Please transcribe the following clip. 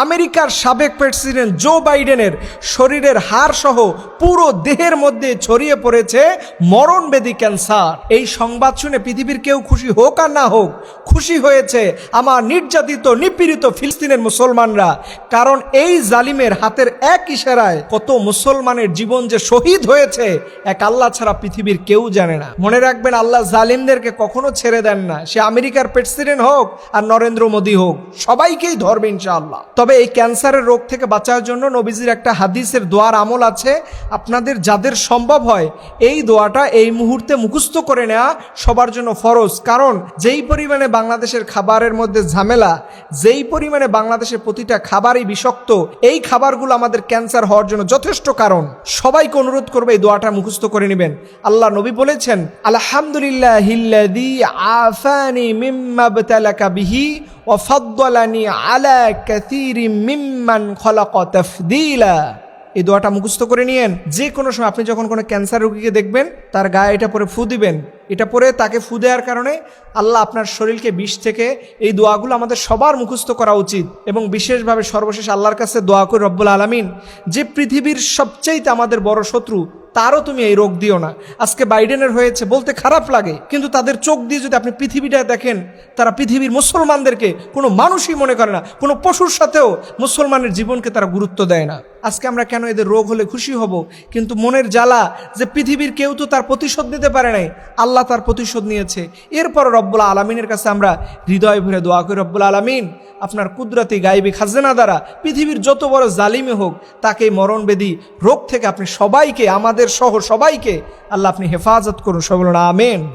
আমেরিকার সাবেক president Joe বাইডেনের শরীরের হাড় সহ পুরো দেহের মধ্যে ছড়িয়ে পড়েছে মরণবেদী ক্যান্সার। এই সংবাদ শুনে পৃথিবীর কেউ খুশি হোক আর না হোক, খুশি হয়েছে আমার নির্যাতিত নিপীড়িত ফিলিস্তিনের মুসলমানরা। কারণ এই জালিমের হাতের এক ইশারায় কত মুসলমানের জীবন যে শহীদ হয়েছে এক আল্লাহ ছাড়া পৃথিবীর কেউ জানে না। মনে রাখবেন, আল্লাহ জালিমদেরকে কখনো ছেড়ে দেন না। সে আমেরিকার প্রেসিডেন্ট হোক আর নরেন্দ্র মোদী হোক, সবাইকেই ধরবে ইনশাআল্লাহ। তবে এই ক্যান্সারের রোগ থেকে বাঁচার জন্য নবীজির একটা হাদিসের দোয়ার আমল আছে। আপনাদের যাদের সম্ভব হয় এই দোয়াটা এই মুহূর্তে মুখস্থ করে নেওয়া সবার জন্য ফরজ। কারণ যেই পরিমাণে বাংলাদেশের খাবারের মধ্যে ঝামেলা, যেই পরিমাণে বাংলাদেশের প্রতিটা খাবারই বিষাক্ত, এই খাবারগুলো আমাদের ক্যান্সার হওয়ার জন্য যথেষ্ট কারণ। সবাইকে অনুরোধ করবে এই দোয়াটা মুখস্থ করে নেবেন। আল্লাহ নবী বলেছেন, আলহামদুলিল্লাহিল্লাযী আফানি মিম্মা বতালাকা বিহি ওয়া ফাদ্দালানি আলা কাসীরিম মিম্মান খালাকা তাফদীলা। এই দোয়াটা মুখস্থ করে নিয়েন। যে কোনো সময় আপনি যখন কোনো ক্যান্সার রোগীকে দেখবেন, তার গায়ে এটা পরে ফু দিবেন। এটা পরে তাকে ফু দেওয়ার কারণে আল্লাহ আপনার শরীরকে বিষ থেকে, এই দোয়াগুলো আমাদের সবার মুখস্থ করা উচিত। এবং বিশেষভাবে সর্বশেষ আল্লাহর কাছে দোয়া করি, রব্বুল আলামিন, যে পৃথিবীর সবচাইতে আমাদের বড় শত্রু, তারও তুমি এই রোগ দিও না। আজকে বাইডেনের হয়েছে বলতে খারাপ লাগে, কিন্তু তাদের চোখ দিয়ে যদি আপনি পৃথিবীটা দেখেন, তারা পৃথিবীর মুসলমানদেরকে কোনো মানুষই মনে করে না, কোনো পশুর সাথেও মুসলমানের জীবনকে তারা গুরুত্ব দেয় না। আজকে আমরা কেন এদের রোগ হলে খুশি হব? কিন্তু মনের জ্বালা যে পৃথিবীর কেউ তো তার প্রতিশোধ নিতে পারে নাই, আল্লাহ তার প্রতিশোধ নিয়েছে। এরপর রব্বুল আলামিনের কাছে আমরা হৃদয় ভরে দোয়া করি, রব্বুল আলামিন, আপনার কুদরতি গায়েবী খাজনা দ্বারা পৃথিবীর যত বড় জালিমে হোক, তাকে মরণবেদী রোগ থেকে আপনি সবাইকে, আমাদের সহ সবাইকে আল্লাহ আপনি হেফাজত করুন। সবাই বলুন আমিন।